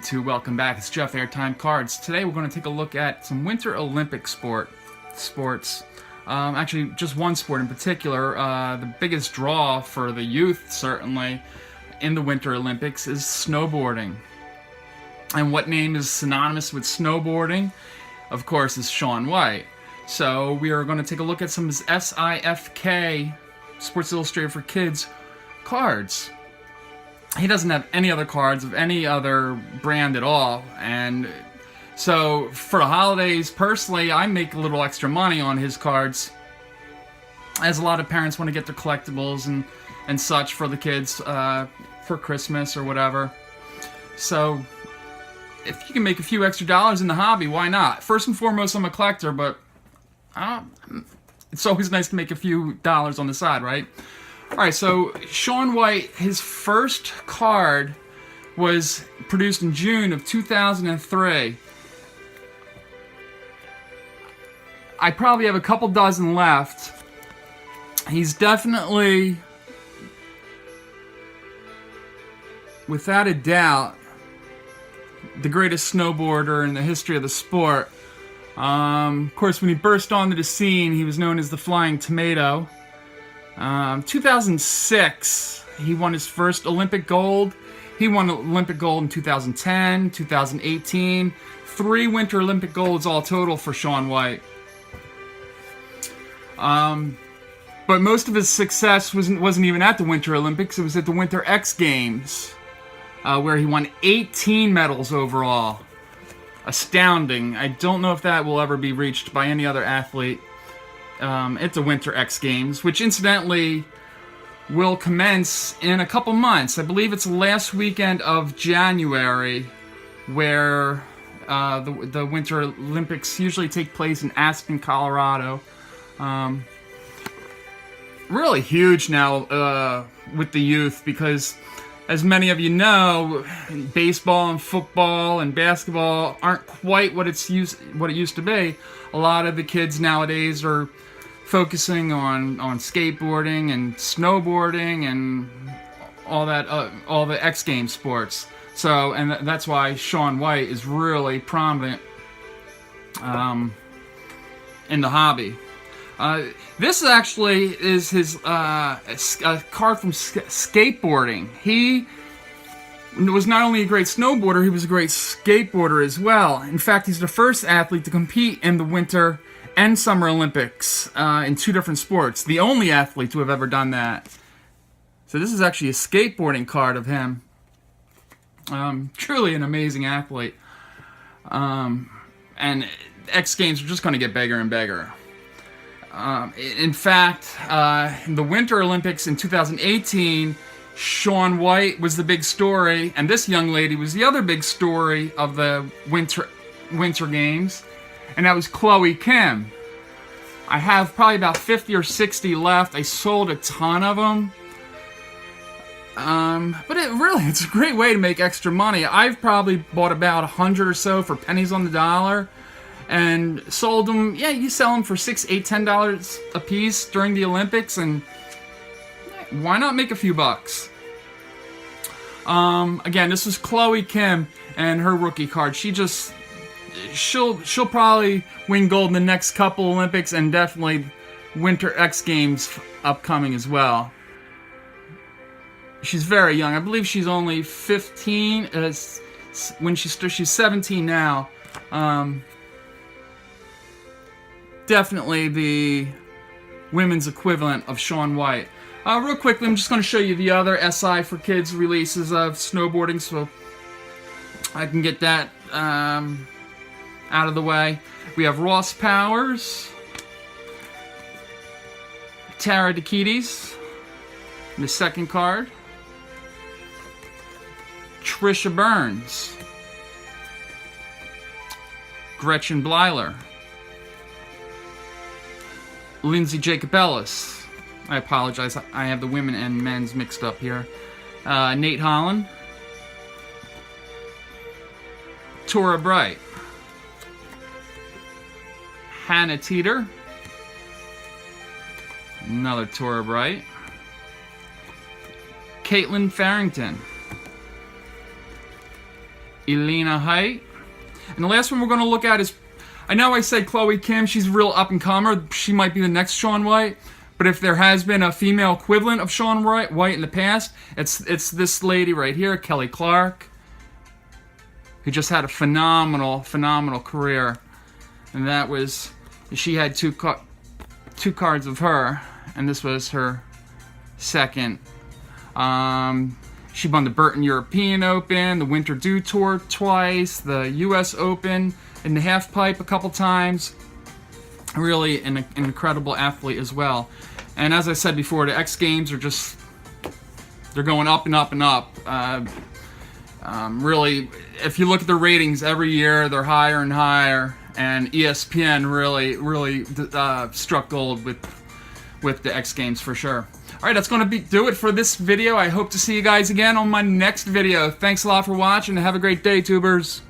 YouTube, welcome back. It's Jeff Airtime Cards. Today we're going to take a look at some Winter Olympic sports. Actually, just one sport in particular. The biggest draw for the youth, certainly, in the Winter Olympics is snowboarding. And what name is synonymous with snowboarding? Of course, is Shaun White. So we are going to take a look at some SIFK, Sports Illustrated for Kids, cards. He doesn't have any other cards of any other brand at all, and so for the holidays, personally, I make a little extra money on his cards, as a lot of parents want to get their collectibles and such for the kids for Christmas or whatever. So if you can make a few extra dollars in the hobby, why not? First and foremost, I'm a collector, but it's always nice to make a few dollars on the side, right? Alright, so Shaun White, his first card was produced in June of 2003. I probably have a couple dozen left. He's definitely, without a doubt, the greatest snowboarder in the history of the sport. Of course, when he burst onto the scene, he was known as the Flying Tomato. 2006, he won his first Olympic gold. He won Olympic gold in 2010, 2018. 3 Winter Olympic golds all total for Shaun White. But most of his success wasn't even at the Winter Olympics. It was at the Winter X Games, where he won 18 medals overall. Astounding. I don't know if that will ever be reached by any other athlete. At the Winter X Games, which incidentally will commence in a couple months. I believe it's the last weekend of January, where the Winter Olympics usually take place in Aspen, Colorado. Really huge now with the youth, because as many of you know, baseball and football and basketball aren't quite what it used to be. A lot of the kids nowadays are focusing on skateboarding and snowboarding and all that, all the X Games sports. So, and that's why Shaun White is really prominent in the hobby. This actually is his a card from skateboarding. He was not only a great snowboarder, he was a great skateboarder as well. In fact, he's the first athlete to compete in the Winter and Summer Olympics in 2 different sports. The only athlete to have ever done that. So this is actually a skateboarding card of him. Truly an amazing athlete. And X Games are just going to get bigger and bigger. In fact, in the Winter Olympics in 2018, Shaun White was the big story, and this young lady was the other big story of the Winter Games, and that was Chloe Kim. I have probably about 50 or 60 left. I sold a ton of them. But it's a great way to make extra money. I've probably bought about 100 or so for pennies on the dollar, and sold them. Yeah, you sell them for $6, $8, $10 a piece during the Olympics, and why not make a few bucks? Again, this was Chloe Kim and her rookie card. She'll probably win gold in the next couple Olympics, and definitely Winter X Games upcoming as well. She's very young. I believe she's only 15 when she's 17 now. Definitely the women's equivalent of Shaun White. Real quickly, I'm just going to show you the other SI for Kids releases of snowboarding, so I can get that out of the way. We have Ross Powers, Tara Dikides, the second card, Trisha Burns, Gretchen Bleiler, Lindsay Jacobellis. I apologize, I have the women and men's mixed up here. Nate Holland, Tora Bright, Hannah Teeter, another Tora Bright, Caitlin Farrington, Elena Height. And the last one we're going to look at is, I know I said Chloe Kim, she's a real up-and-comer. She might be the next Shaun White. But if there has been a female equivalent of Shaun White in the past, it's this lady right here, Kelly Clark, who just had a phenomenal career. And that was, she had two cards of her, and this was her second. She won the Burton European Open, the Winter Dew Tour twice, the US Open in the halfpipe a couple times. Really an incredible athlete as well. And as I said before, the X Games are just, they're going up and up and up. Really, if you look at the ratings every year, they're higher and higher. And ESPN really struck gold with the X Games for sure. Alright, that's going to do it for this video. I hope to see you guys again on my next video. Thanks a lot for watching, and have a great day, tubers.